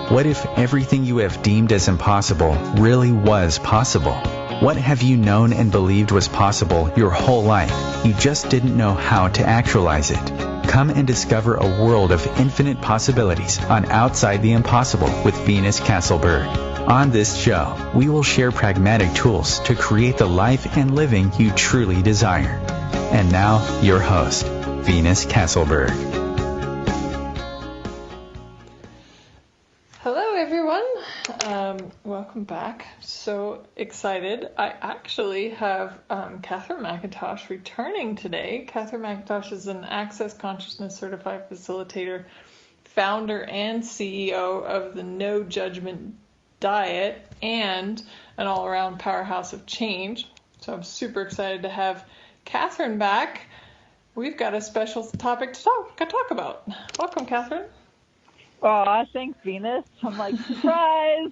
What if everything you have deemed as impossible really was possible? What have you known and believed was possible your whole life? You just didn't know how to actualize it. Come and discover a world of infinite possibilities on Outside the Impossible with Venus Castleberg. On this show, we will share pragmatic tools to create the life and living you truly desire. And now, your host, Venus Castleberg. Hello, everyone. Welcome back. So excited. I actually have Katherine McIntosh returning today. Katherine McIntosh is an Access Consciousness Certified Facilitator, founder and CEO of the No Judgment Diet, and an all-around powerhouse of change. So I'm super excited to have Katherine back. We've got a special topic to talk about. Welcome, Katherine. Aw, thanks, Venus. I'm like, surprise!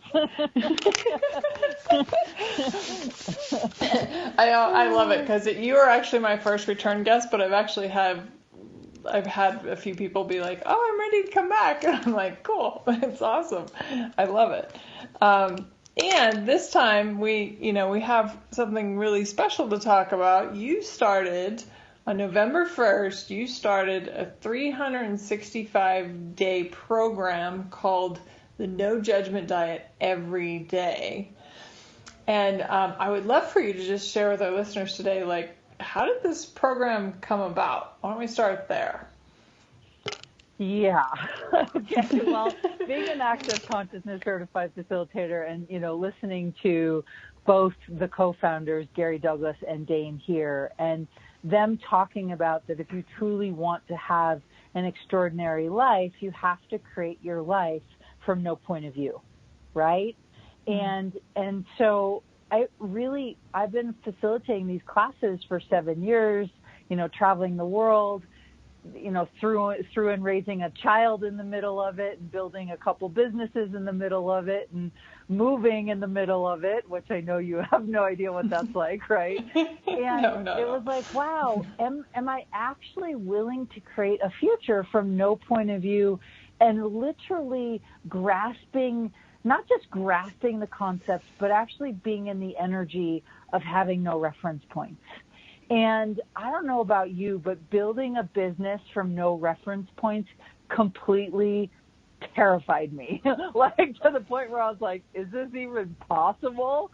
I love it because you are actually my first return guest, but I've had a few people be like, "Oh, I'm ready to come back," and I'm like, "Cool, it's awesome, I love it." And this time we have something really special to talk about. You started. On November 1st, you started a 365-day program called the No Judgment Diet Every Day. And I would love for you to just share with our listeners today, like, how did this program come about? Why don't we start there? Yeah. Okay. Well, being an Access Consciousness Certified Facilitator and, listening to both the co-founders, Gary Douglas and Dane here, and them talking about that if you truly want to have an extraordinary life, you have to create your life from no point of view, right? Mm-hmm. And so I've been facilitating these classes for 7 years, traveling the world, through and raising a child in the middle of it, and building a couple businesses in the middle of it, and moving in the middle of it, which I know you have no idea what that's like, right? And it was like, wow, am I actually willing to create a future from no point of view, and literally not just grasping the concepts, but actually being in the energy of having no reference points. And I don't know about you, but building a business from no reference points completely terrified me, like to the point where I was like, is this even possible?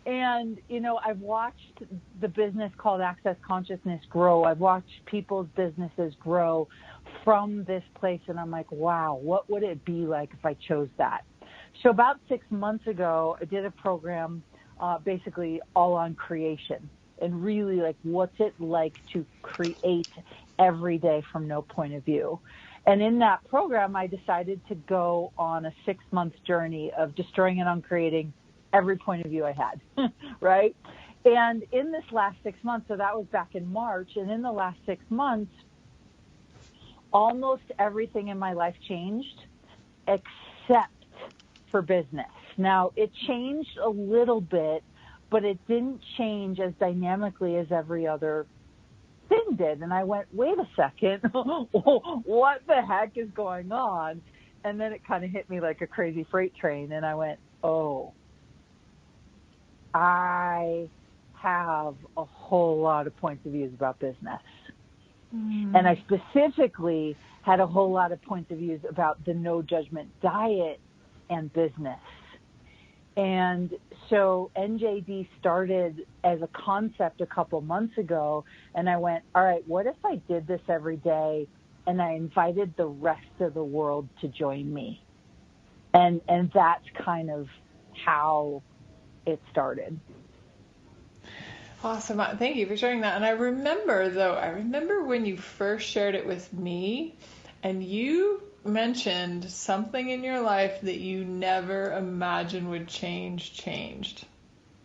And, I've watched the business called Access Consciousness grow. I've watched people's businesses grow from this place. And I'm like, wow, what would it be like if I chose that? So about 6 months ago, I did a program basically all on creation. And really, like, what's it like to create every day from no point of view? And in that program, I decided to go on a 6-month journey of destroying and uncreating every point of view I had, right? And in this last 6 months, so that was back in March, and in the last 6 months, almost everything in my life changed except for business. Now, it changed a little bit, but it didn't change as dynamically as every other thing did. And I went, wait a second, what the heck is going on? And then it kind of hit me like a crazy freight train. And I went, oh, I have a whole lot of points of views about business. Mm. And I specifically had a whole lot of points of views about the no judgment diet and business. And so NJD started as a concept a couple months ago, and I went, all right, what if I did this every day and I invited the rest of the world to join me? And that's kind of how it started. Awesome. Thank you for sharing that. And I remember when you first shared it with me, and you mentioned something in your life that you never imagined would changed.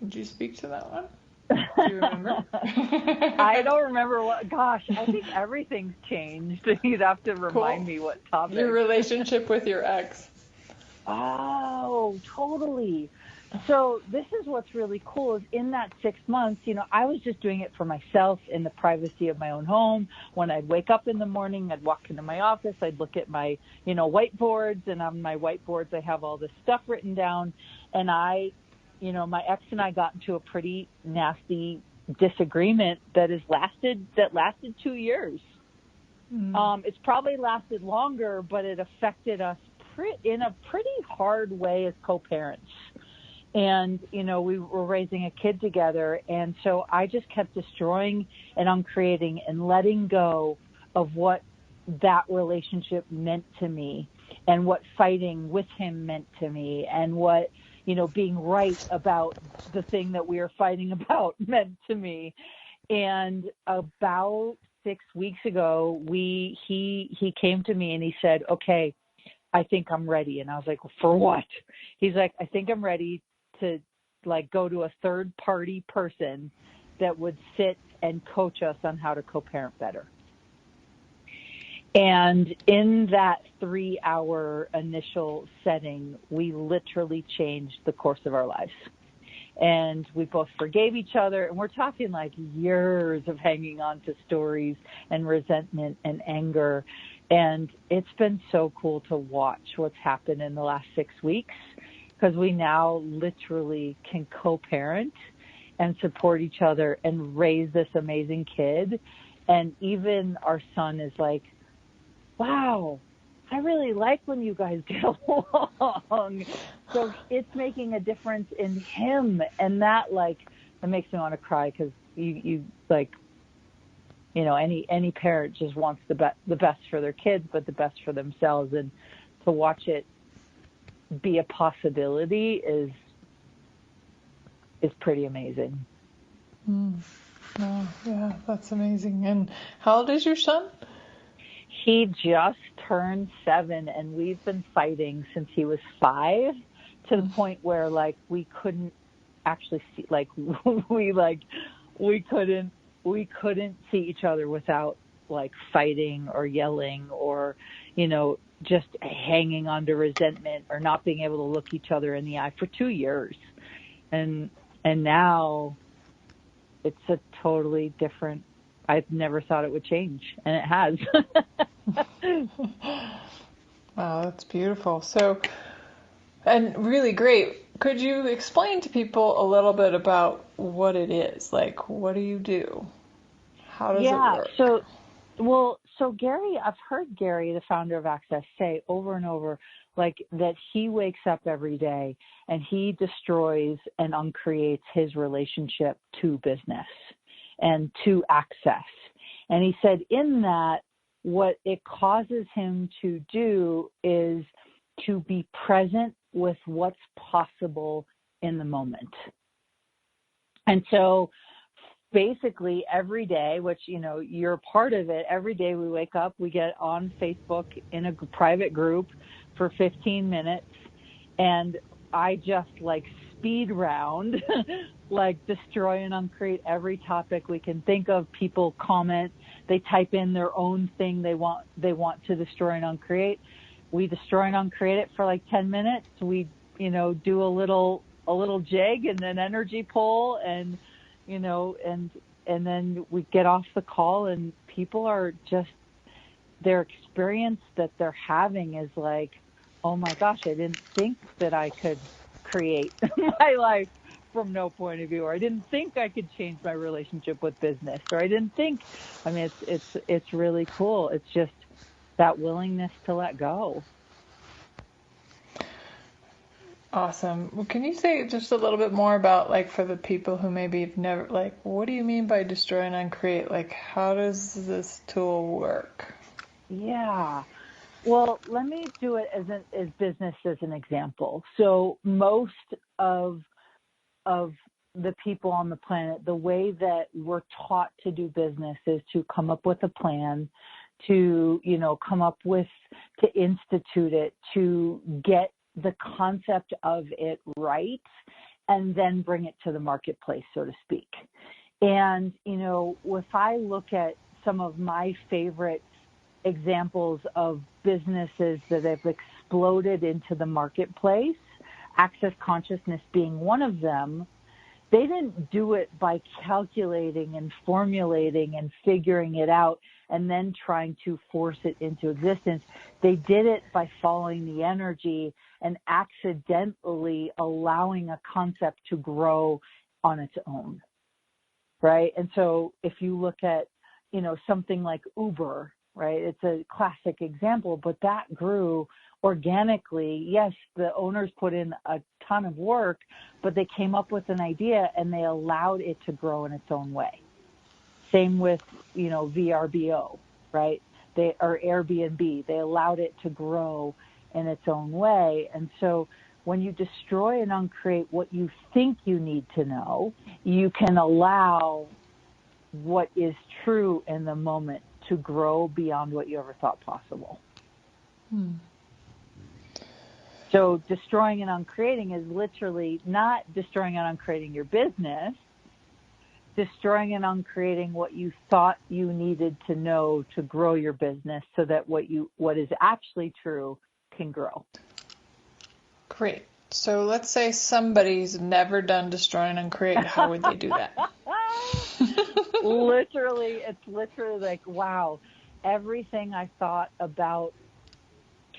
Would you speak to that one? Do you remember? I don't remember what. Gosh, I think everything's changed. You'd have to remind me what topic. Your relationship with your ex. Oh, totally. So this is what's really cool is in that 6 months, I was just doing it for myself in the privacy of my own home. When I'd wake up in the morning, I'd walk into my office, I'd look at my, whiteboards, and on my whiteboards, I have all this stuff written down. And my ex and I got into a pretty nasty disagreement that lasted 2 years. It's probably lasted longer, but it affected us in a pretty hard way as co-parents. And, we were raising a kid together. And so I just kept destroying and uncreating and letting go of what that relationship meant to me and what fighting with him meant to me and what, being right about the thing that we were fighting about meant to me. And about 6 weeks ago, he came to me and he said, okay, I think I'm ready. And I was like, well, for what? He's like, I think I'm ready to go to a third party person that would sit and coach us on how to co-parent better. And in that 3-hour initial setting, we literally changed the course of our lives. And we both forgave each other. And we're talking years of hanging on to stories and resentment and anger. And it's been so cool to watch what's happened in the last 6 weeks, because we now literally can co-parent and support each other and raise this amazing kid. And even our son is like, wow, I really like when you guys get along. So it's making a difference in him. And that it makes me want to cry, because any parent just wants the best for their kids, but the best for themselves. And to watch it be a possibility is pretty amazing. Oh, yeah, that's amazing. And how old is your son? He just turned 7, and we've been fighting since he was 5, to the point where we couldn't actually see, we couldn't see each other without fighting or yelling or, just hanging on to resentment or not being able to look each other in the eye for 2 years. And now it's a totally different, I've never thought it would change, and it has. Wow, that's beautiful. So, and really great. Could you explain to people a little bit about what it is? What do you do? How does it work? So Gary, I've heard Gary, the founder of Access, say over and over, that he wakes up every day and he destroys and uncreates his relationship to business and to access. And he said in that, what it causes him to do is to be present with what's possible in the moment. And so basically every day, which, you're part of it, every day we wake up, we get on Facebook in a private group for 15 minutes, and I just speed round, destroy and uncreate every topic we can think of. People comment, they type in their own thing they want to destroy and uncreate. We destroy and uncreate it for 10 minutes. We, do a little jig and an energy pull, and and then we get off the call, and people are just, their experience that they're having is oh my gosh, I didn't think that I could create my life from no point of view, or I didn't think I could change my relationship with business, or I didn't think, it's really cool. It's just that willingness to let go. Awesome. Well, can you say just a little bit more about, for the people who maybe have never, what do you mean by destroy and uncreate? How does this tool work? Yeah. Well, let me do it as business as an example. So most of the people on the planet, the way that we're taught to do business is to come up with a plan, to, to institute it, to get the concept of it right, and then bring it to the marketplace, so to speak. And, if I look at some of my favorite examples of businesses that have exploded into the marketplace, access consciousness being one of them, they didn't do it by calculating and formulating and figuring it out and then trying to force it into existence. They did it by following the energy and accidentally allowing a concept to grow on its own, right? And so if you look at, something like Uber, right? It's a classic example, but that grew organically. Yes, the owners put in a ton of work, but they came up with an idea and they allowed it to grow in its own way. Same with, VRBO, right? Or Airbnb, they allowed it to grow in its own way. And so when you destroy and uncreate what you think you need to know, you can allow what is true in the moment to grow beyond what you ever thought possible. So destroying and uncreating is literally not destroying and uncreating your business, destroying and uncreating what you thought you needed to know to grow your business so that what is actually true can grow. Great. So let's say somebody's never done destroy and uncreate. How would they do that? It's literally like, wow, everything I thought about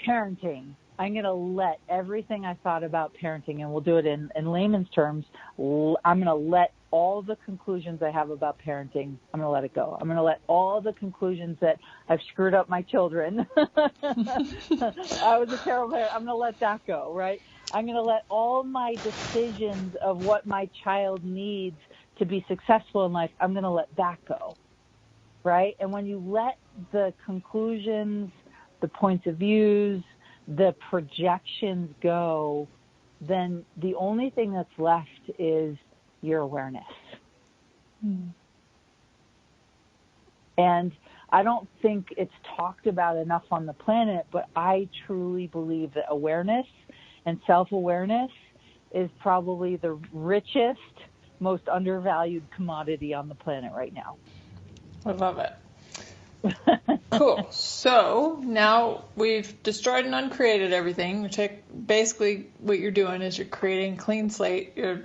parenting, I'm going to let everything I thought about parenting, and we'll do it in layman's terms, I'm going to let all the conclusions I have about parenting, I'm going to let it go. I'm going to let all the conclusions that I've screwed up my children. I was a terrible parent. I'm going to let that go, right? I'm going to let all my decisions of what my child needs to be successful in life, I'm going to let that go, right? And when you let the conclusions, the points of views, the projections go, then the only thing that's left is your awareness. And I don't think it's talked about enough on the planet, but I truly believe that awareness and self-awareness is probably the richest, most undervalued commodity on the planet right now. I love it. Cool. So now we've destroyed and uncreated everything. Basically, what you're doing is you're creating a clean slate. You're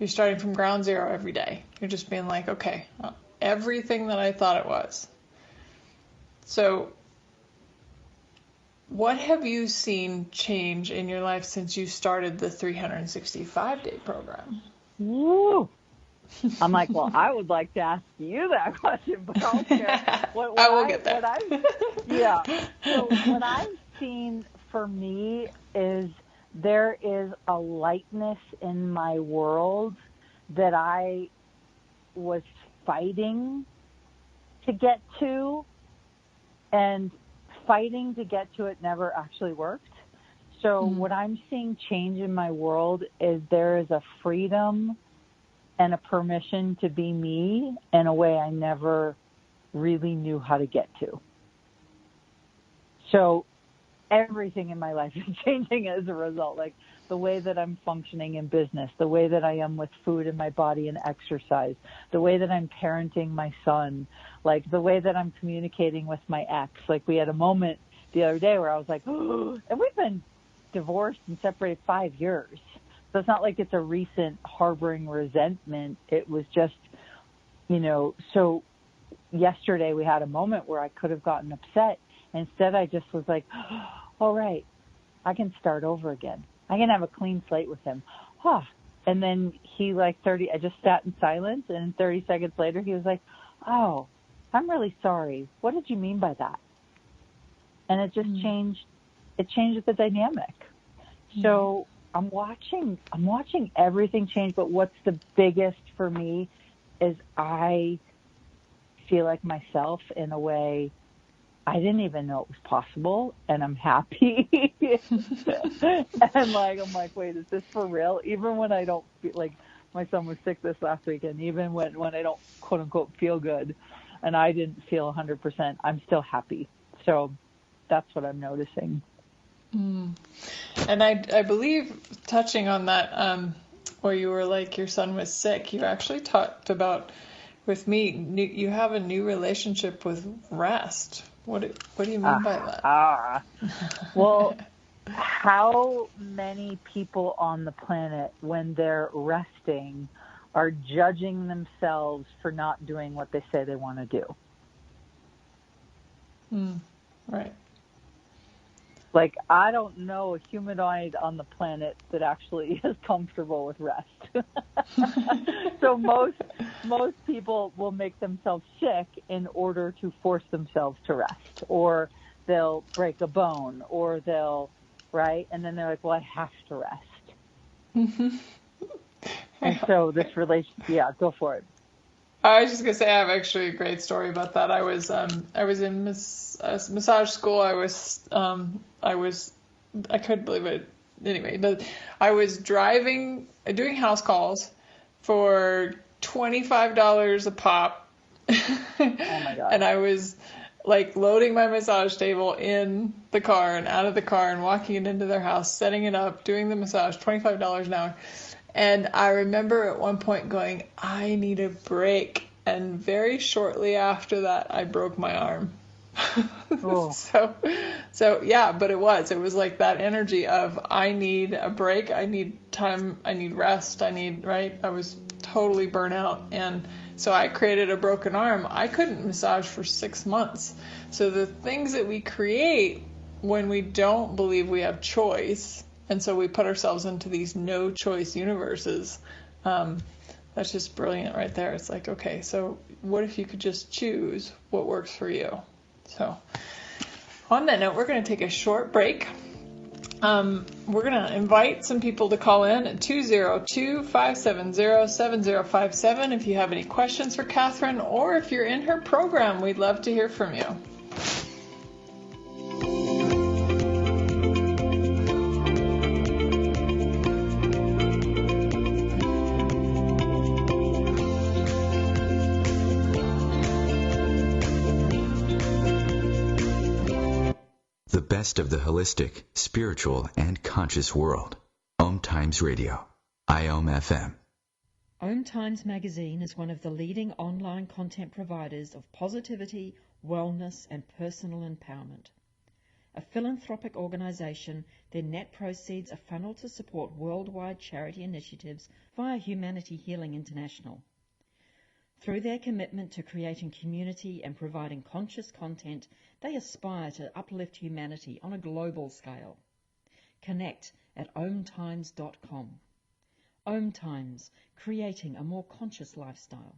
starting from ground zero every day. You're just being like, okay, everything that I thought it was. So what have you seen change in your life since you started the 365-day program? Woo! I'm like, well, I would like to ask you that question, but I'll share. I will get there. So what I've seen for me is there is a lightness in my world that I was fighting to get to, and fighting to get to it never actually worked. So what I'm seeing change in my world is there is a freedom and a permission to be me in a way I never really knew how to get to. So everything in my life is changing as a result, like the way that I'm functioning in business, the way that I am with food in my body and exercise, the way that I'm parenting my son, like the way that I'm communicating with my ex. Like we had a moment the other day where I was like, oh, and we've been divorced and separated 5 years. So it's not like it's a recent harboring resentment. It was just, so yesterday we had a moment where I could have gotten upset. Instead, I just was like, all right, I can start over again. I can have a clean slate with him. And then I just sat in silence, and 30 seconds later, he was like, oh, I'm really sorry. What did you mean by that? And it just changed. It changed the dynamic. So I'm watching everything change, but what's the biggest for me is I feel like myself in a way I didn't even know it was possible, and I'm happy. And I'm like, wait, is this for real? Even when I don't feel like, my son was sick this last weekend, even when I don't quote unquote feel good and I didn't feel 100%, I'm still happy. So that's what I'm noticing. And I believe, touching on that, where you were like your son was sick, you actually talked about with me, you have a new relationship with rest. What do you mean by that? Well, How many people on the planet, when they're resting, are judging themselves for not doing what they say they want to do? Right. Like, I don't know a humanoid on the planet that actually is comfortable with rest. So most people will make themselves sick in order to force themselves to rest, or they'll break a bone, or they'll, right? And then they're like, well, I have to rest. And so this go for it. I was just gonna say I have actually a great story about that. I was in massage school. I couldn't believe it. Anyway, but I was doing house calls for $25 a pop. Oh my God. And I was like loading my massage table in the car and out of the car and walking it into their house, setting it up, doing the massage, $25 an hour. And I remember at one point going, I need a break. And very shortly after that, I broke my arm. Oh. So yeah, but it was like that energy of I need a break, I need time, I need rest, right? I was totally burnt out. And so I created a broken arm. I couldn't massage for 6 months. So the things that we create when we don't believe we have choice, and so we put ourselves into these no choice universes, that's just brilliant right there. It's like, okay, so what if you could just choose what works for you? So on that note, we're going to take a short break. We're going to invite some people to call in at 202-570-7057 if you have any questions for Katherine, or if you're in her program, we'd love to hear from you. The best of the holistic, spiritual, and conscious world. OMTimes Radio. IOM FM. OMTimes magazine is one of the leading online content providers of positivity, wellness, and personal empowerment. A philanthropic organization, their net proceeds are funneled to support worldwide charity initiatives via Humanity Healing International. Through their commitment to creating community and providing conscious content, they aspire to uplift humanity on a global scale. Connect at omtimes.com. OMTimes, creating a more conscious lifestyle.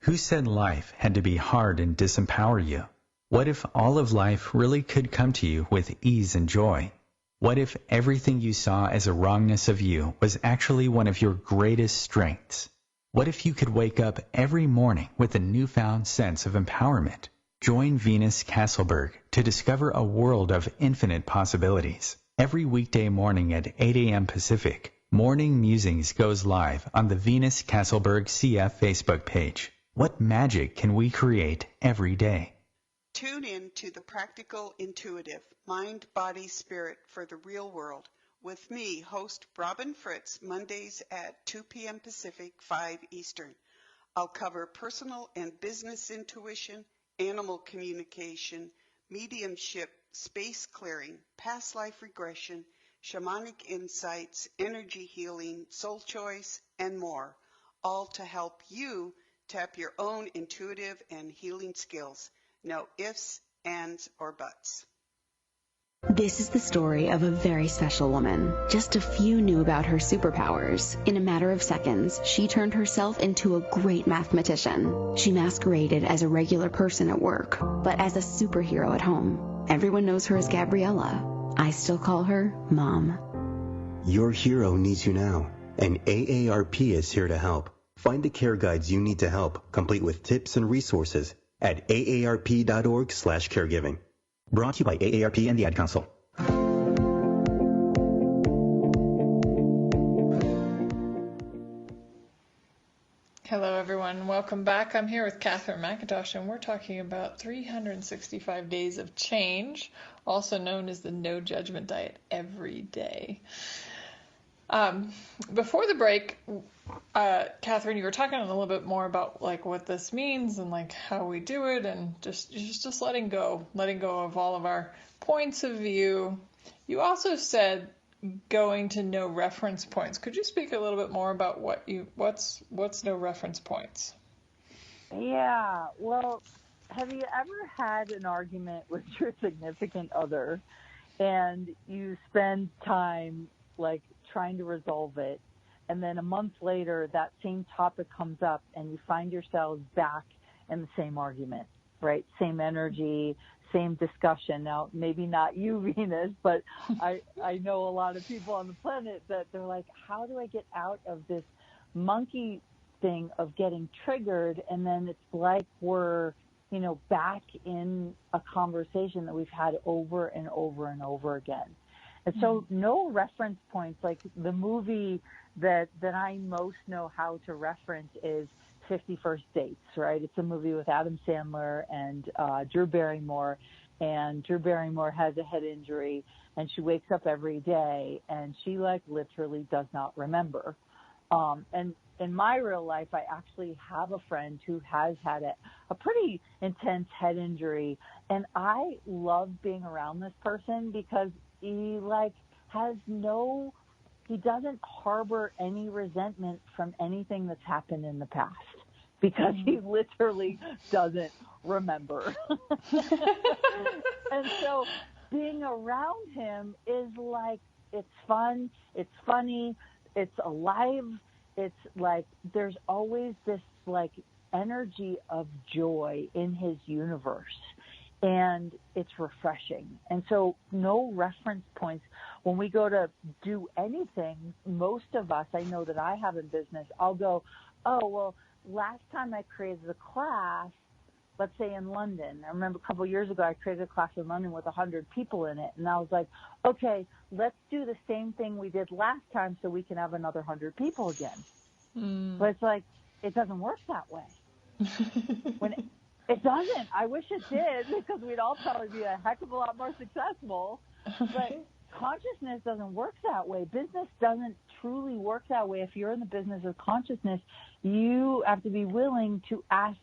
Who said life had to be hard and disempower you? What if all of life really could come to you with ease and joy? What if everything you saw as a wrongness of you was actually one of your greatest strengths? What if you could wake up every morning with a newfound sense of empowerment? Join Venus Castleberg to discover a world of infinite possibilities. Every weekday morning at 8 a.m. Pacific, Morning Musings goes live on the Venus Castleberg CF Facebook page. What magic can we create every day? Tune in to The Practical Intuitive, Mind, Body, Spirit for the Real World, with me, host Robin Fritz, Mondays at 2 p.m. Pacific, 5 Eastern. I'll cover personal and business intuition, animal communication, mediumship, space clearing, past life regression, shamanic insights, energy healing, soul choice, and more, all to help you tap your own intuitive and healing skills. No ifs, ands, or buts. This is the story of a very special woman. Just a few knew about her superpowers. In a matter of seconds, she turned herself into a great mathematician. She masqueraded as a regular person at work, but as a superhero at home. Everyone knows her as Gabriella. I still call her Mom. Your hero needs you now, and AARP is here to help. Find the care guides you need to help, complete with tips and resources at aarp.org/caregiving. Brought to you by AARP and the Ad Council. Hello, everyone. Welcome back. I'm here with Katherine McIntosh, and we're talking about 365 days of change, also known as the No Judgment Diet, every day. Before the break, Katherine, you were talking a little bit more about like what this means and like how we do it, and just letting go of all of our points of view You also said going to no reference points. Could you speak a little bit more about what's no reference points? Yeah. Well, have you ever had an argument with your significant other and you spend time like trying to resolve it, and then a month later that same topic comes up and you find yourselves back in the same argument, right? Same energy, same discussion. Now, maybe not you, Venus, but I know a lot of people on the planet that they're like, how do I get out of this monkey thing of getting triggered? And then it's like we're, back in a conversation that we've had over and over and over again. And so no reference points, like the movie that I most know how to reference is 50 First Dates, right? It's a movie with Adam Sandler and Drew Barrymore. And Drew Barrymore has a head injury, and she wakes up every day, and she, literally does not remember. And in my real life, I actually have a friend who has had a pretty intense head injury, and I love being around this person because he, he doesn't harbor any resentment from anything that's happened in the past because he literally doesn't remember. And so being around him is it's fun, it's funny, it's alive. It's there's always this energy of joy in his universe, and it's refreshing. And so no reference points. When we go to do anything, most of us, I know that I have in business, I'll go, oh, well, last time I created a class, let's say in London. I remember a couple of years ago, I created a class in London with 100 people in it. And I was like, okay, let's do the same thing we did last time so we can have another 100 people again. But it's it doesn't work that way. It doesn't. I wish it did because we'd all probably be a heck of a lot more successful. But consciousness doesn't work that way. Business doesn't truly work that way. If you're in the business of consciousness, you have to be willing to ask,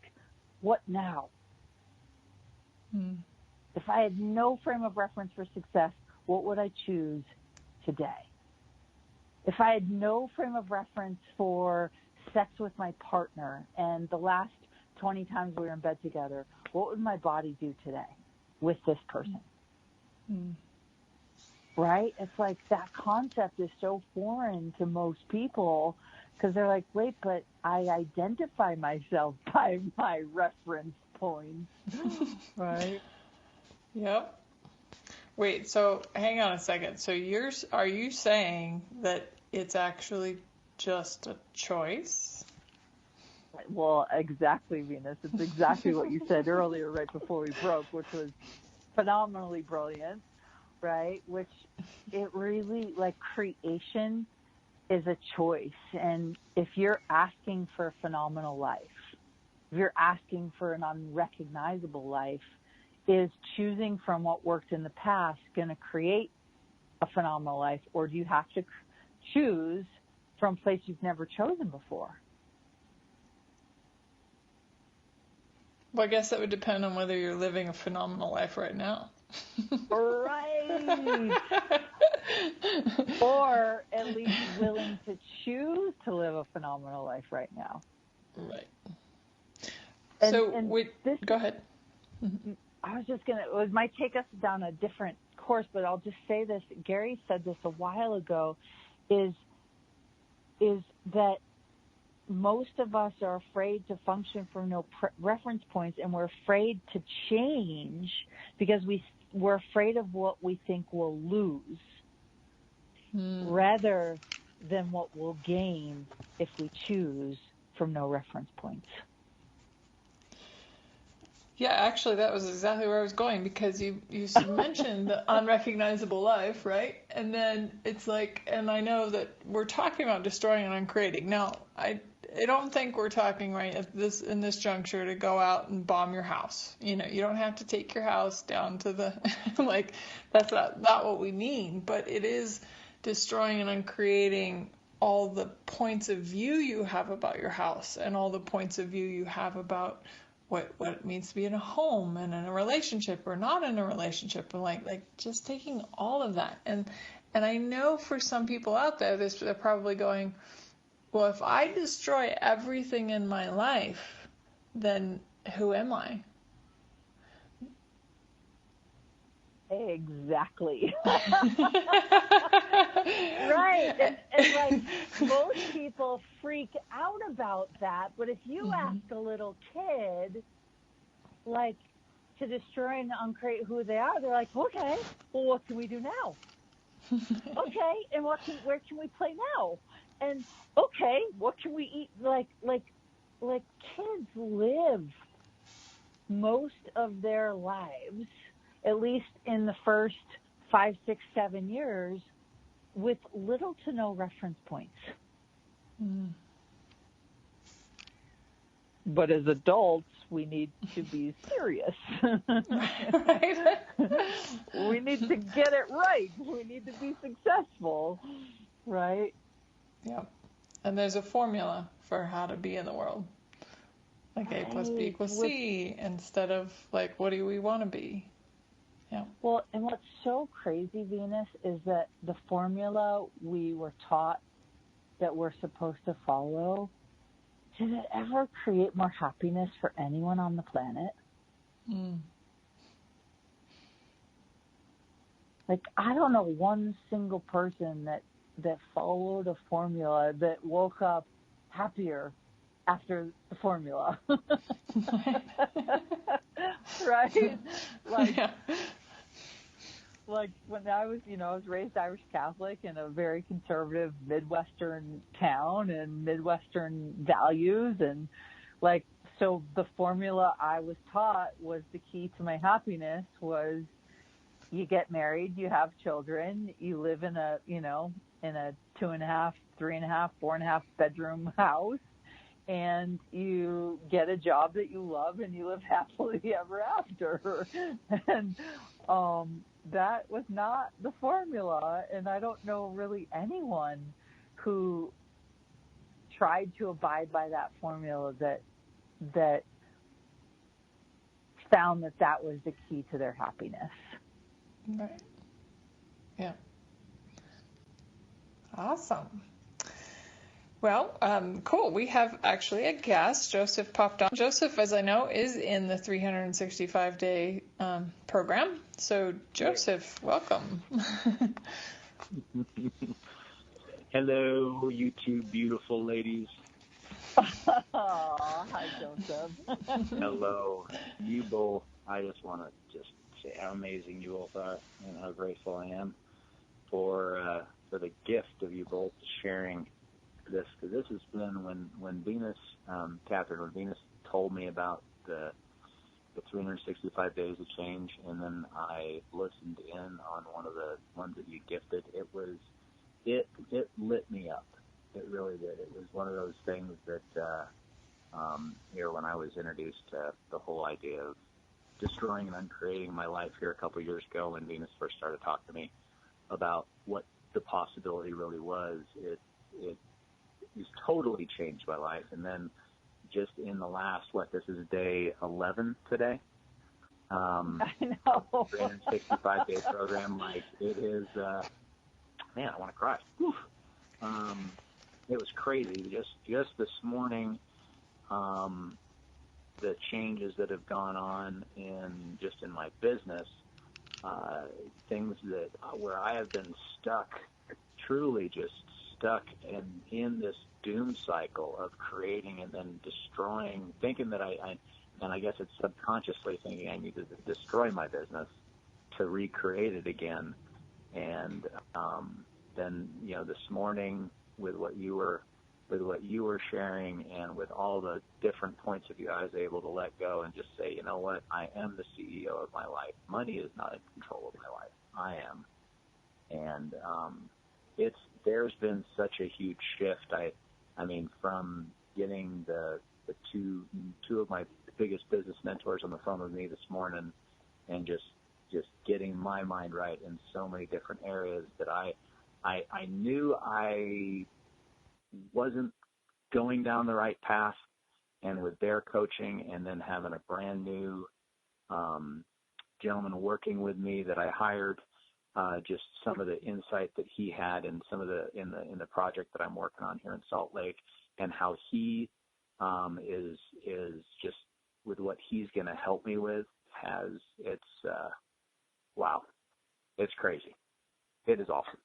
what now? If I had no frame of reference for success, what would I choose today? If I had no frame of reference for sex with my partner and the last 20 times we were in bed together, what would my body do today with this person? Right? It's that concept is so foreign to most people because they're like, wait, but I identify myself by my reference points, right? Yep. Wait, so hang on a second. So are you saying that it's actually just a choice? Well, exactly, Venus. It's exactly what you said earlier right before we broke, which was phenomenally brilliant, right? Which it really, creation is a choice. And if you're asking for a phenomenal life, if you're asking for an unrecognizable life, is choosing from what worked in the past going to create a phenomenal life, or do you have to choose from a place you've never chosen before? Well, I guess that would depend on whether you're living a phenomenal life right now. Right. Or at least willing to choose to live a phenomenal life right now. Right. And go ahead. I was just it might take us down a different course, but I'll just say this. Gary said this a while ago, is that most of us are afraid to function from no reference points, and we're afraid to change because we're afraid of what we think we'll lose rather than what we'll gain if we choose from no reference points. Yeah, actually, that was exactly where I was going because you mentioned the unrecognizable life, right? And then it's and I know that we're talking about destroying and uncreating. Now, I don't think we're talking in this juncture to go out and bomb your house. You don't have to take your house down to the that's not what we mean. But it is destroying and uncreating all the points of view you have about your house and all the points of view you have about what it means to be in a home and in a relationship or not in a relationship, and like just taking all of that. And I know for some people out there, they're probably going, well, if I destroy everything in my life, then who am I? Exactly. Right. And like most people freak out about that, but if you ask a little kid, like, to destroy and uncreate who they are, they're like, okay, well, what can we do now? Okay, and where can we play now? And okay, what can we eat? Like kids live most of their lives, at least in the first 5, 6, 7 years, with little to no reference points. But as adults, we need to be serious. Right. We need to get it right. We need to be successful, right? Yeah. And there's a formula for how to be in the world. Like A plus B equals C, instead of like, what do we want to be? Yeah. Well, and what's so crazy, Venus, is that the formula we were taught that we're supposed to follow, did it ever create more happiness for anyone on the planet? Like, I don't know one single person that followed a formula that woke up happier after the formula. Right? Like, yeah. Like when I was raised Irish Catholic in a very conservative Midwestern town and Midwestern values, and like, so the formula I was taught was the key to my happiness was you get married, you have children, you live in a 2.5, 3.5, 4.5 bedroom house, and you get a job that you love and you live happily ever after. And that was not the formula, and I don't know really anyone who tried to abide by that formula that found that was the key to their happiness. Right. Yeah. Awesome. Well, cool. We have actually a guest. Joseph popped on. Joseph, as I know, is in the 365-day program. So, Joseph, welcome. Hello, you two beautiful ladies. Hi, Joseph. Hello. You both, I just want to say how amazing you both are and how grateful I am for the gift of you both sharing this. Because this has been when Venus, Katherine, when Venus told me about the 365 days of change, and then I listened in on one of the ones that you gifted, it lit me up. It really did. It was one of those things that when I was introduced to the whole idea of destroying and uncreating my life here a couple of years ago, when Venus first started talking to me about what the possibility really was, it has totally changed my life. And then just in the last, this is day 11 today. I know. 365-day program, like, it is, man, I want to cry. Whew. It was crazy. Just this morning, the changes that have gone on in my business, things that where I have been stuck, truly just stuck in this doom cycle of creating and then destroying, thinking that I guess it's subconsciously thinking I need to destroy my business to recreate it again. And then this morning with what you were sharing and with all the different points of view, I was able to let go and just say, you know what, I am the CEO of my life. Money is not in control of my life. I am. And there's been such a huge shift. I mean, from getting the two of my biggest business mentors on the phone with me this morning, and just getting my mind right in so many different areas that I knew I wasn't going down the right path, and with their coaching, and then having a brand new gentleman working with me that I hired, just some of the insight that he had and some of in the project that I'm working on here in Salt Lake, and how he is just with what he's going to help me with wow, it's crazy. It is awesome.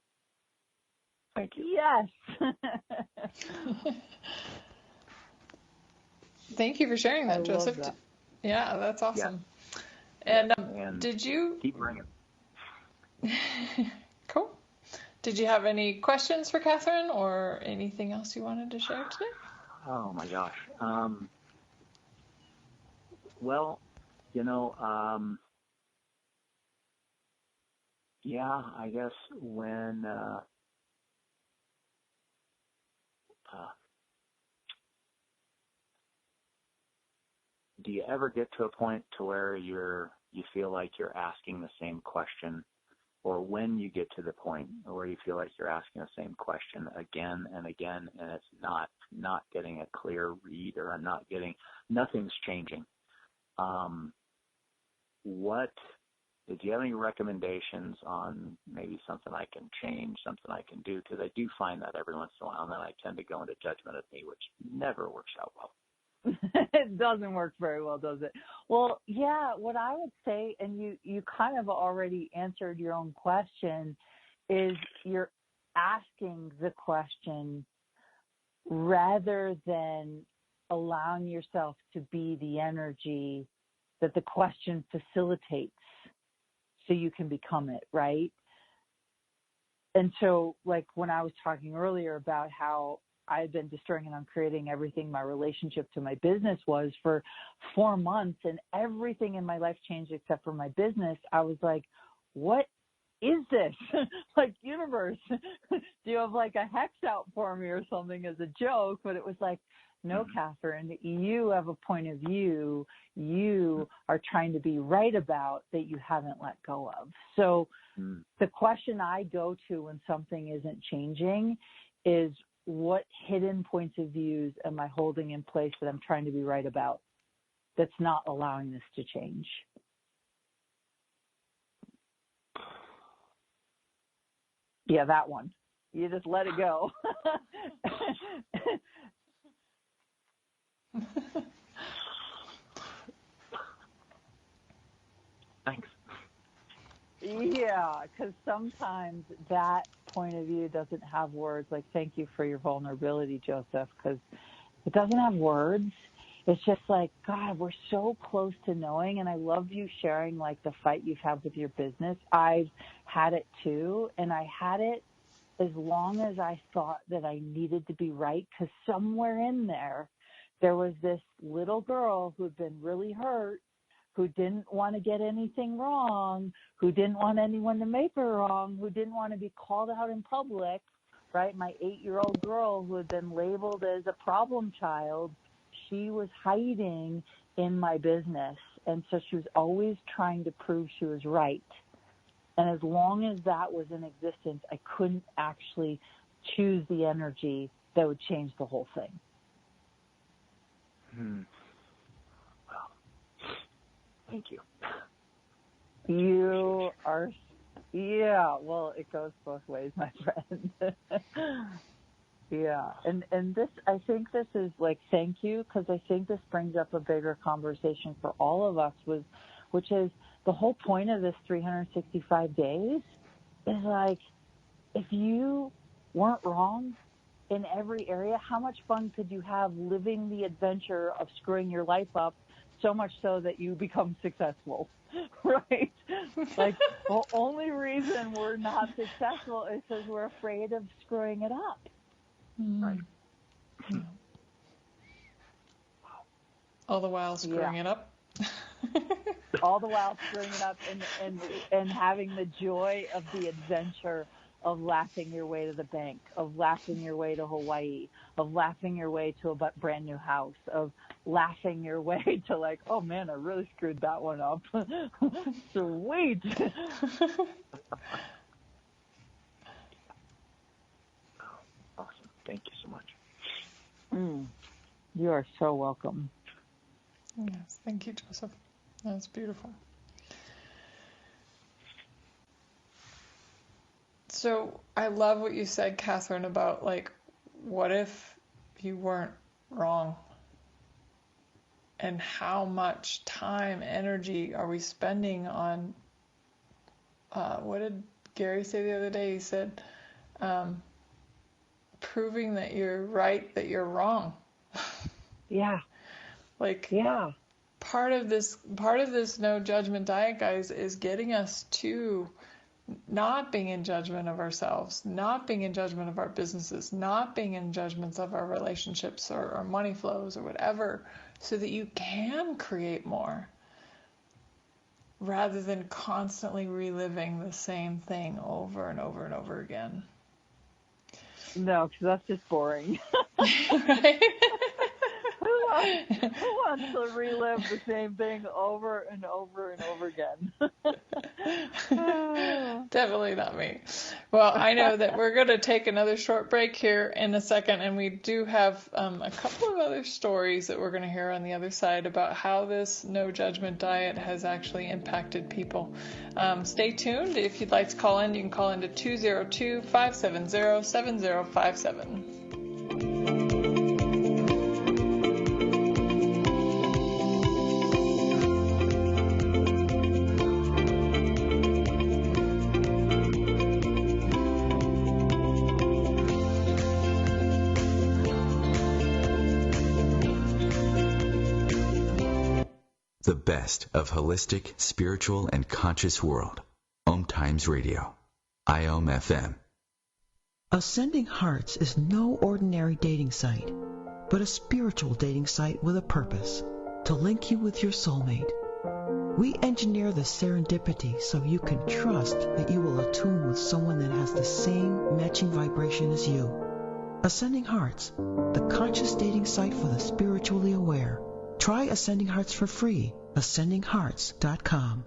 Thank you. Yes. Thank you for sharing that, I Joseph. love that. Yeah, that's awesome. Yeah. And did you keep bringing? Cool. Did you have any questions for Katherine or anything else you wanted to share today? Oh my gosh. Well, yeah, I guess when do you ever get to a point to where you feel like you're asking the same question, or when you get to the point where you feel like you're asking the same question again and again, and it's not getting a clear read, or nothing's changing? Do you have any recommendations on maybe something I can change, something I can do? Because I do find that every once in a while, and then I tend to go into judgment of me, which never works out well. It doesn't work very well, does it? Well, yeah, what I would say, and you kind of already answered your own question, is you're asking the question rather than allowing yourself to be the energy that the question facilitates so you can become it, right? And so, like when I was talking earlier about how I've been destroying and uncreating everything my relationship to my business was for 4 months, and everything in my life changed except for my business, I was like, what is this? Like, universe, do you have like a hex out for me or something as a joke? But it was like, no, Katherine, you have a point of view you are trying to be right about that you haven't let go of. So the question I go to when something isn't changing is, what hidden points of views am I holding in place that I'm trying to be right about that's not allowing this to change? Yeah, that one. You just let it go. Thanks. Yeah, because sometimes that point of view doesn't have words. Like, thank you for your vulnerability, Joseph, because it doesn't have words. It's just like, God, we're so close to knowing. And I love you sharing like the fight you've had with your business. I've had it too. And I had it as long as I thought that I needed to be right, because somewhere in there was this little girl who had been really hurt, who didn't want to get anything wrong, who didn't want anyone to make her wrong, who didn't want to be called out in public, right? My 8-year-old girl who had been labeled as a problem child, she was hiding in my business. And so she was always trying to prove she was right. And as long as that was in existence, I couldn't actually choose the energy that would change the whole thing. Well, thank you. You are, yeah, well, it goes both ways, my friend. Yeah, and this, I think this is like, thank you, because I think this brings up a bigger conversation for all of us, which is the whole point of this 365 days is like, if you weren't wrong in every area, how much fun could you have living the adventure of screwing your life up so much so that you become successful, right? Like, the only reason we're not successful is because we're afraid of screwing it up. Right. All the while screwing it up. All the while screwing it up and having the joy of the adventure of laughing your way to the bank, of laughing your way to Hawaii, of laughing your way to a brand new house, of laughing your way to like, oh man, I really screwed that one up. Sweet. Awesome. Thank you so much. You are so welcome. Yes, thank you, Joseph. That's beautiful. So I love what you said, Catherine, about like, what if you weren't wrong? And how much time, energy are we spending on, what did Gary say the other day? He said, proving that you're right, that you're wrong. Yeah. Like, yeah. Part of this no judgment diet, guys, is getting us to not being in judgment of ourselves, not being in judgment of our businesses, not being in judgments of our relationships or our money flows or whatever, so that you can create more rather than constantly reliving the same thing over and over and over again. No, because that's just boring. Right? Who wants to relive the same thing over and over and over again? Definitely not me. Well, I know that we're going to take another short break here in a second, and we do have a couple of other stories that we're going to hear on the other side about how this no judgment diet has actually impacted people. Stay tuned. If you'd like to call in, you can call into 202-570-7057. The best of holistic, spiritual, and conscious world. OMTimes Radio. IOM FM. Ascending Hearts is no ordinary dating site, but a spiritual dating site with a purpose, to link you with your soulmate. We engineer the serendipity so you can trust that you will attune with someone that has the same matching vibration as you. Ascending Hearts, the conscious dating site for the spiritually aware. Try Ascending Hearts for free. AscendingHearts.com.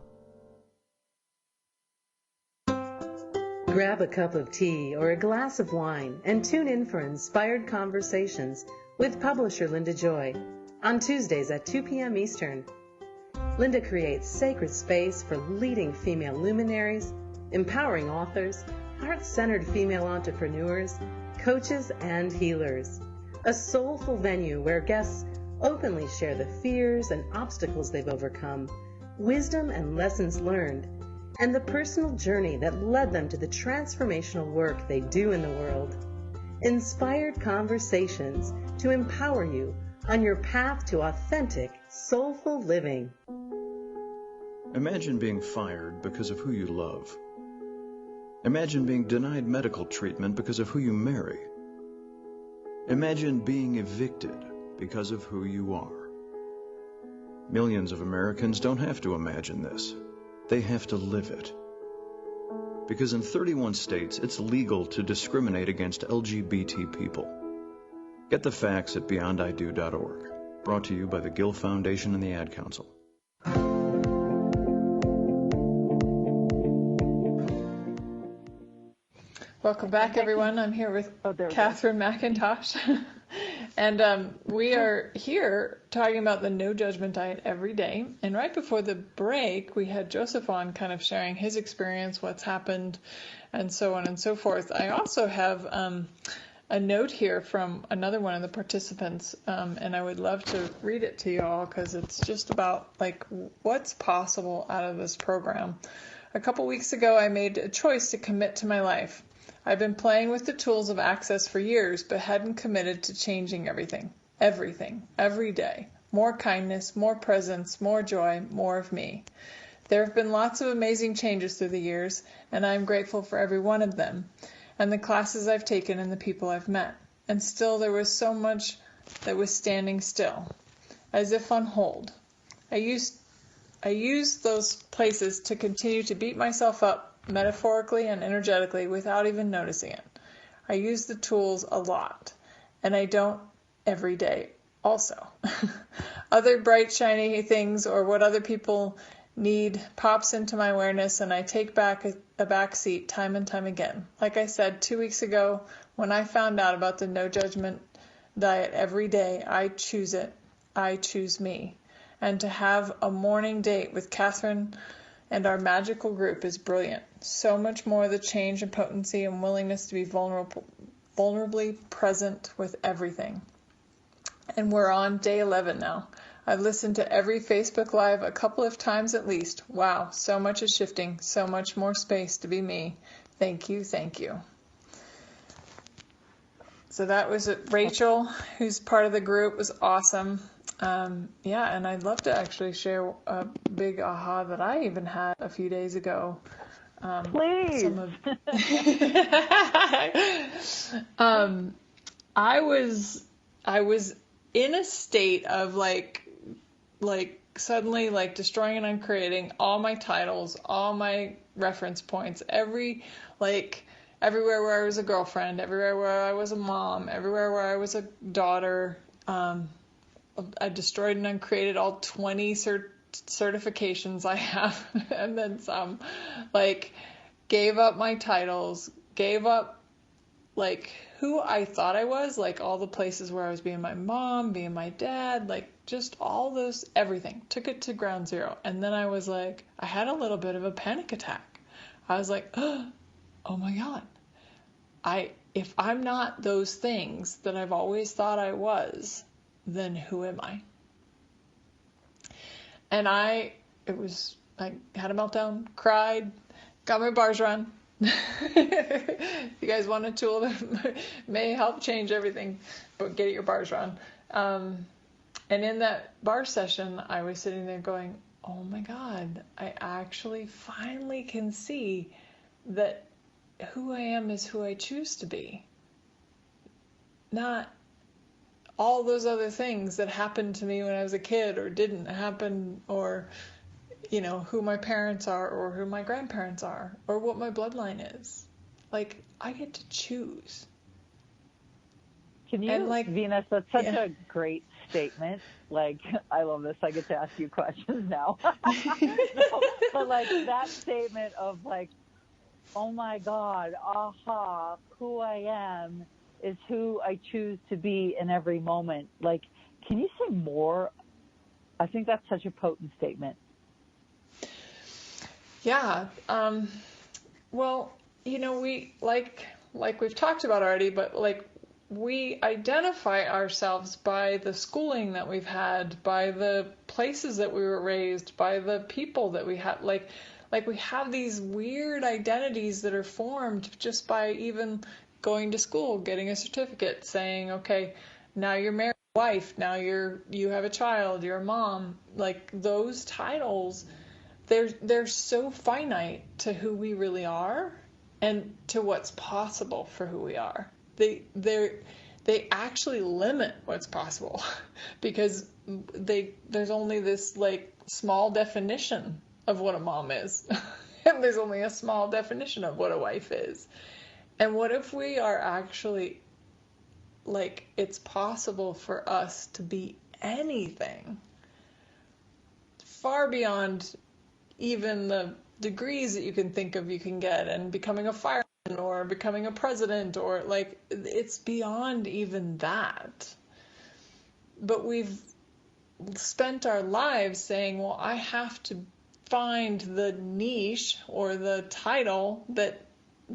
Grab a cup of tea or a glass of wine and tune in for Inspired Conversations with publisher Linda Joy on Tuesdays at 2 p.m. Eastern. Linda creates sacred space for leading female luminaries, empowering authors, heart-centered female entrepreneurs, coaches, and healers. A soulful venue where guests openly share the fears and obstacles they've overcome, wisdom and lessons learned, and the personal journey that led them to the transformational work they do in the world. Inspired Conversations to empower you on your path to authentic, soulful living. Imagine being fired because of who you love. Imagine being denied medical treatment because of who you marry. Imagine being evicted because of who you are. Millions of Americans don't have to imagine this. They have to live it. Because in 31 states, it's legal to discriminate against LGBT people. Get the facts at beyondido.org. Brought to you by the Gill Foundation and the Ad Council. Welcome back, everyone. I'm here with Katherine McIntosh. And we are here talking about the no judgment diet every day. And right before the break, we had Joseph on kind of sharing his experience, what's happened, and so on and so forth. I also have a note here from another one of the participants, and I would love to read it to you all because it's just about like what's possible out of this program. A couple weeks ago, I made a choice to commit to my life. I've been playing with the tools of access for years, but hadn't committed to changing everything, every day. More kindness, more presence, more joy, more of me. There have been lots of amazing changes through the years, and I'm grateful for every one of them, and the classes I've taken and the people I've met. And still there was so much that was standing still, as if on hold. I used those places to continue to beat myself up, metaphorically and energetically, without even noticing it. I use the tools a lot, and I don't every day also. Other bright, shiny things or what other people need pops into my awareness, and I take back a back seat time and time again. Like I said 2 weeks ago, when I found out about the no judgment diet every day. I choose it. I choose me. And to have a morning date with Katherine and our magical group is brilliant. So much more the change and potency and willingness to be vulnerably present with everything. And we're on day 11 now. I've listened to every Facebook Live a couple of times at least. Wow, so much is shifting, so much more space to be me. Thank you, thank you. So that was Rachel, who's part of the group, was awesome. Yeah, and I'd love to actually share a big aha that I even had a few days ago. Please. I was in a state of like suddenly like destroying and uncreating all my titles, all my reference points, everywhere where I was a girlfriend, everywhere where I was a mom, everywhere where I was a daughter. I destroyed and uncreated all 20 certifications I have, and then some. Like, gave up my titles, gave up like who I thought I was, like all the places where I was being my mom, being my dad, like just all those, everything. Took it to ground zero. And then I was like, I had a little bit of a panic attack. I was like, oh my God. If I'm not those things that I've always thought I was, then who am I? And I had a meltdown, cried, got my bars run. If you guys want a tool that may help change everything, but get your bars run. And in that bar session, I was sitting there going, oh my God, I actually finally can see that who I am is who I choose to be. Not all those other things that happened to me when I was a kid or didn't happen, or, you know, who my parents are or who my grandparents are or what my bloodline is. Like, I get to choose. Can you, Venus, that's such a great statement. Like, I love this. I get to ask you questions now. No, but like that statement of like, oh my God, aha, who I am is who I choose to be in every moment. Like, can you say more? I think that's such a potent statement. Yeah. Well, you know, we like we've talked about already, but like we identify ourselves by the schooling that we've had, by the places that we were raised, by the people that we had. Like we have these weird identities that are formed just by even going to school, getting a certificate, saying, okay, now you're married, wife, now you have a child, you're a mom. Like those titles, they're so finite to who we really are and to what's possible for who we are. They actually limit what's possible because there's only this like small definition of what a mom is. And there's only a small definition of what a wife is. And what if we are actually, like, it's possible for us to be anything far beyond even the degrees that you can think of you can get, and becoming a fireman or becoming a president, or like, it's beyond even that. But we've spent our lives saying, well, I have to find the niche or the title that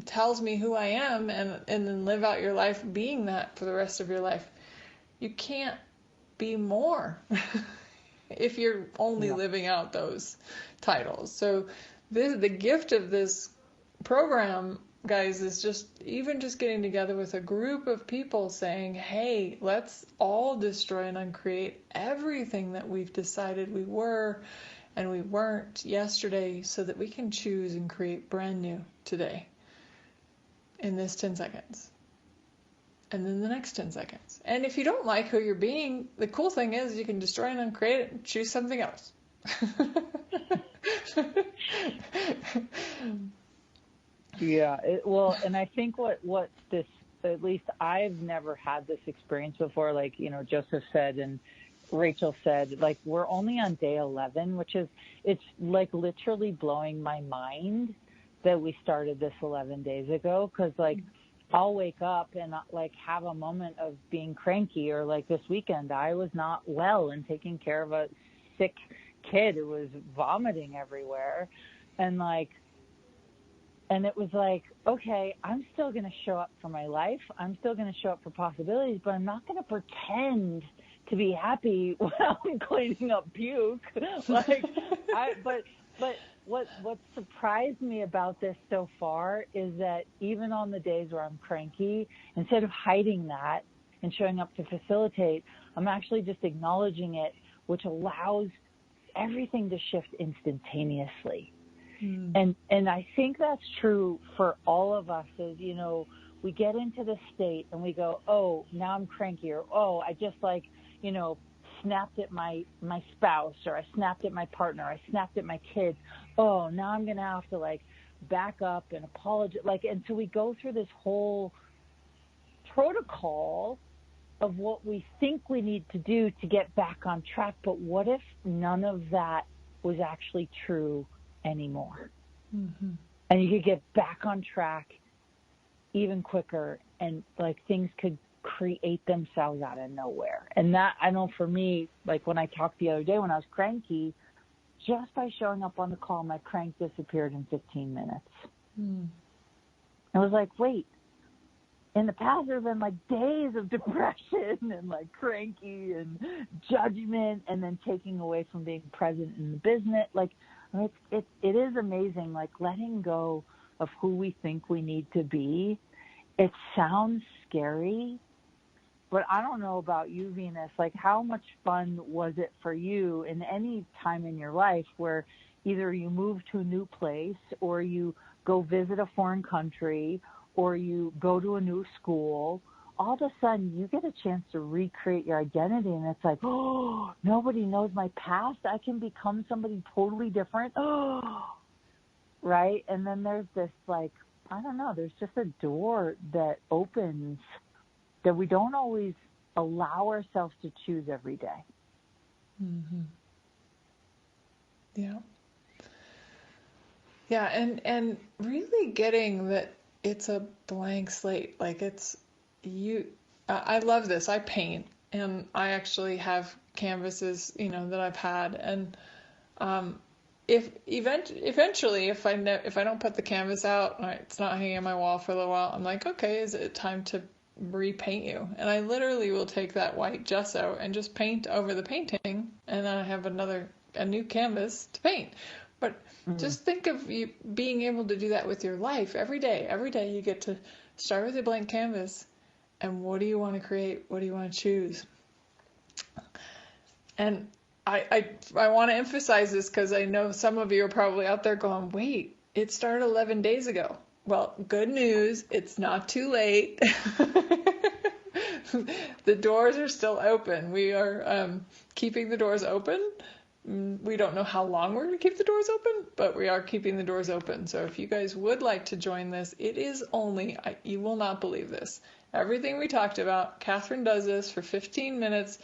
tells me who I am, and then live out your life being that for the rest of your life. You can't be more if you're only living out those titles. So the gift of this program, guys, is just getting together with a group of people saying, hey, let's all destroy and uncreate everything that we've decided we were and we weren't yesterday, so that we can choose and create brand new today in this 10 seconds. And then the next 10 seconds. And if you don't like who you're being, the cool thing is you can destroy and uncreate it and choose something else. Yeah, well, and I think what this, at least I've never had this experience before, like, you know, Joseph said and Rachel said, like, we're only on day 11, which is, it's like literally blowing my mind that we started this 11 days ago. Cause like, I'll wake up and like have a moment of being cranky, or like this weekend I was not well and taking care of a sick kid who was vomiting everywhere, and it was like, okay, I'm still going to show up for my life. I'm still going to show up for possibilities, but I'm not going to pretend to be happy while I'm cleaning up puke. But what surprised me about this so far is that even on the days where I'm cranky, instead of hiding that and showing up to facilitate, I'm actually just acknowledging it, which allows everything to shift instantaneously. And I think that's true for all of us. Is, you know, we get into the state and we go, oh, now I'm cranky, or oh, I just snapped at my spouse, or I snapped at my partner, I snapped at my kids. Oh, now I'm going to have to back up and apologize. And so we go through this whole protocol of what we think we need to do to get back on track. But what if none of that was actually true anymore? Mm-hmm. And you could get back on track even quicker, and things could create themselves out of nowhere. And that, I know for me, when I talked the other day when I was cranky, just by showing up on the call, my crank disappeared in 15 minutes. I was like, wait, in the past there have been days of depression and cranky and judgment, and then taking away from being present in the business. It is amazing, letting go of who we think we need to be. It sounds scary, but I don't know about you, Venus. How much fun was it for you in any time in your life where either you move to a new place, or you go visit a foreign country, or you go to a new school? All of a sudden you get a chance to recreate your identity, and it's like, oh, nobody knows my past. I can become somebody totally different. Oh, right? And then there's this I don't know, there's just a door that opens that we don't always allow ourselves to choose every day. Mm-hmm. Yeah. Yeah, and really getting that it's a blank slate. It's you. I love this. I paint, and I actually have canvases, that I've had, and eventually if I don't put the canvas out, it's not hanging on my wall for a little while, I'm like, okay, is it time to repaint you? And I literally will take that white gesso and just paint over the painting, and then I have a new canvas to paint. But just think of you being able to do that with your life every day. Every day you get to start with a blank canvas, and what do you want to create? What do you want to choose? And I want to emphasize this because I know some of you are probably out there going, wait, it started 11 days ago. Well, good news, it's not too late. The doors are still open. We are keeping the doors open. We don't know how long we're going to keep the doors open, but we are keeping the doors open. So if you guys would like to join this, it is only, you will not believe this, everything we talked about. Katherine does this for 15 minutes.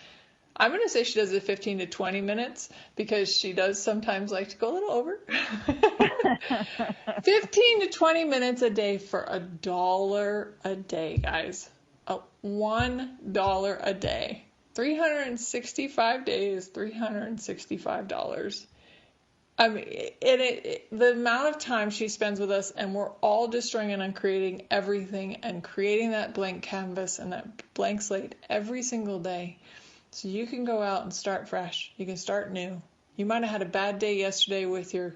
I'm going to say she does it 15 to 20 minutes because she does sometimes like to go a little over. 15 to 20 minutes a day for $1 a day, guys. $1 a day. 365 days, $365. I mean, the amount of time she spends with us, and we're all destroying and creating everything and creating that blank canvas and that blank slate every single day. So you can go out and start fresh. You can start new. You might have had a bad day yesterday with your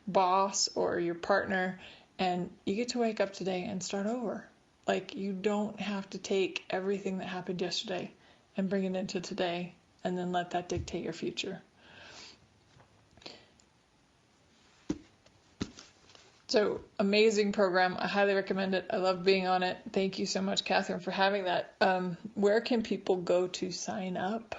boss or your partner, and you get to wake up today and start over. You don't have to take everything that happened yesterday and bring it into today and then let that dictate your future. So, amazing program. I highly recommend it. I love being on it. Thank you so much, Katherine, for having that. Where can people go to sign up?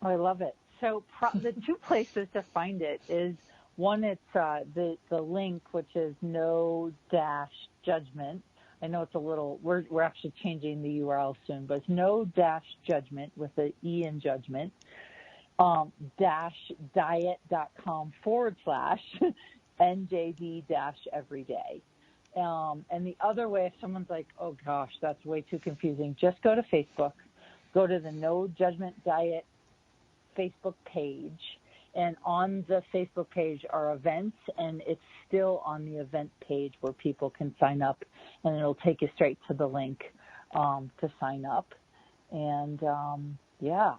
Oh, I love it. So the two places to find it is, one, it's the link, which is no-judgment. I know it's a little, we're actually changing the URL soon, but it's no-judgment with the E in judgment, -diet.com /NJV-everyday. And the other way, if someone's like, oh gosh, that's way too confusing, just go to Facebook, go to the No Judgment Diet Facebook page. And on the Facebook page are events, and it's still on the event page where people can sign up, and it'll take you straight to the link to sign up. And yeah,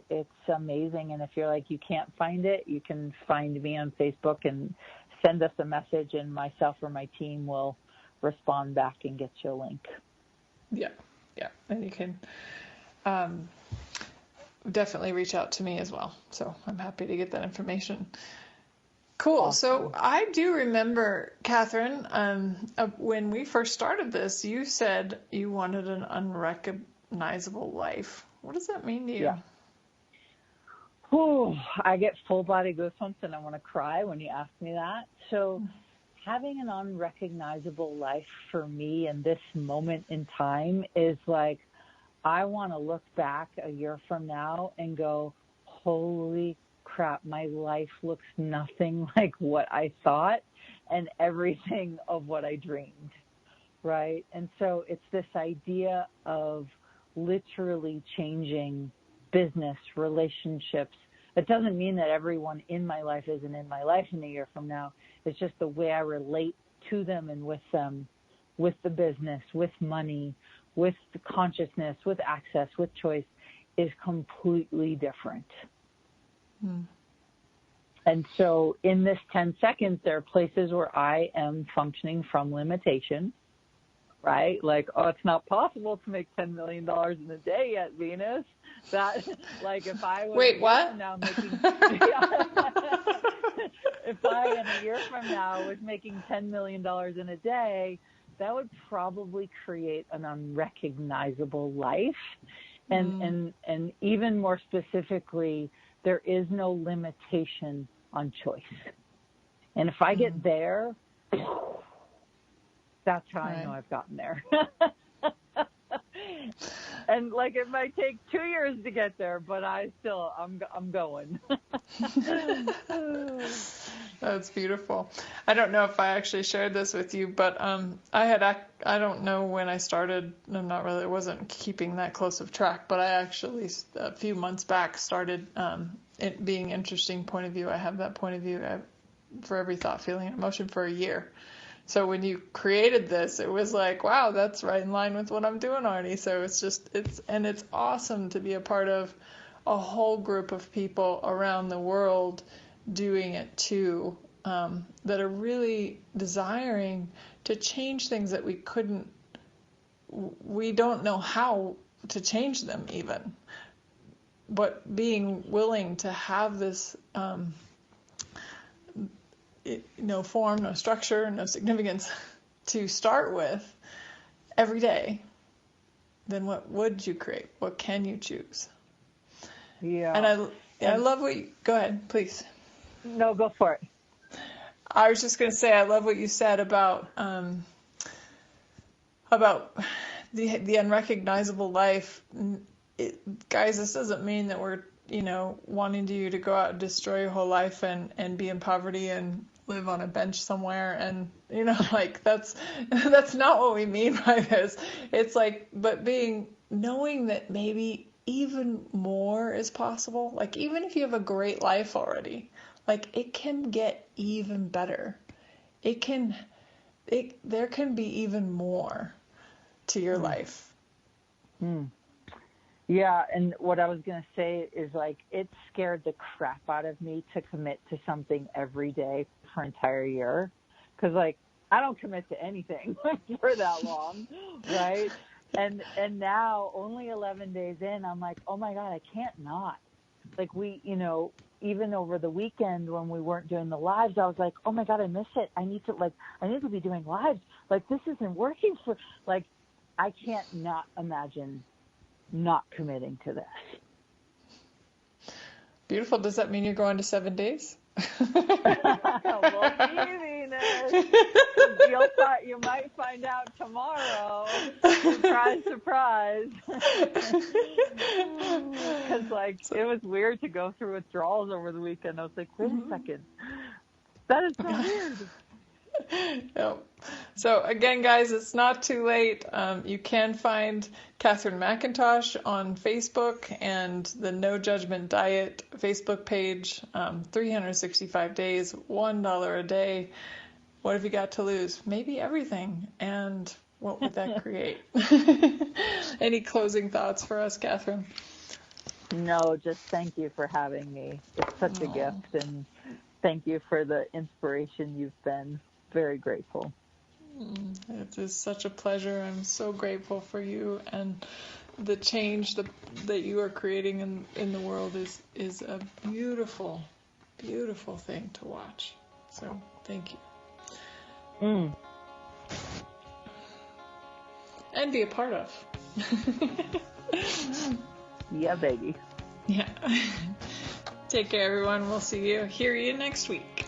it's amazing. And if you're like, you can't find it, you can find me on Facebook and send us a message, and myself or my team will respond back and get you a link. Yeah. And you can definitely reach out to me as well. So I'm happy to get that information. Cool. Awesome. So I do remember, Katherine, when we first started this, you said you wanted an unrecognizable life. What does that mean to you? Yeah. Ooh, I get full body goosebumps and I want to cry when you ask me that. So having an unrecognizable life for me in this moment in time is like, I want to look back a year from now and go, holy crap, my life looks nothing like what I thought and everything of what I dreamed, right? And so it's this idea of literally changing business, relationships. It doesn't mean that everyone in my life isn't in my life in a year from now. It's just the way I relate to them and with them, with the business, with money, with the consciousness, with access, with choice is completely different. And so in this 10 seconds, there are places where I am functioning from limitation, right? Like, oh, it's not possible to make $10 million in a day yet, Venus. That, like, if I was Wait, what? now making, if I in a year from now was making $10 million in a day, that would probably create an unrecognizable life. And even more specifically, there is no limitation on choice. And if I get there, that's how I know I've gotten there. And like, it might take 2 years to get there, but I'm going. That's beautiful. I don't know if I actually shared this with you, but I don't know when I started. I wasn't keeping that close of track, but I actually a few months back started it being interesting point of view. I have that point of view for every thought, feeling, and emotion for a year. So when you created this, it was like, wow, that's right in line with what I'm doing already. So it's awesome to be a part of a whole group of people around the world doing it too, that are really desiring to change things that we don't know how to change them even, but being willing to have this, no form, no structure, no significance to start with every day, then what would you create? What can you choose? Yeah. And I love what you, go ahead, please. No, go for it. I was just going to say, I love what you said about the unrecognizable life. Guys, this doesn't mean that we're, wanting you to go out and destroy your whole life and be in poverty and live on a bench somewhere. And, that's not what we mean by this. It's like, but knowing that maybe even more is possible. Like, even if you have a great life already, like, it can get even better. There can be even more to your life. Yeah, and what I was going to say is, like, it scared the crap out of me to commit to something every day for an entire year. Because, like, I don't commit to anything for that long, right? And now, only 11 days in, I'm like, oh, my God, I can't not. Like, even over the weekend when we weren't doing the lives, I was like, oh, my God, I miss it. I need to be doing lives. Like, this isn't working like, I can't not imagine not committing to this. Beautiful. Does that mean you're going to 7 days? Well, Venus, you might find out tomorrow. Surprise, surprise. Because, like, it was weird to go through withdrawals over the weekend. I was like, wait a second. That is so weird. Yep. So again, guys, it's not too late. You can find Katherine McIntosh on Facebook and the No Judgment Diet Facebook page. 365 days, $1 a day. What have you got to lose? Maybe everything. And what would that create? Any closing thoughts for us, Katherine? No, just thank you for having me. It's such a gift, and thank you for the inspiration you've been. Very grateful. It is such a pleasure. I'm so grateful for you, and the change that you are creating in the world is a beautiful, beautiful thing to watch. So thank you. And be a part of. Yeah, baby. Yeah. Take care, everyone. We'll hear you next week.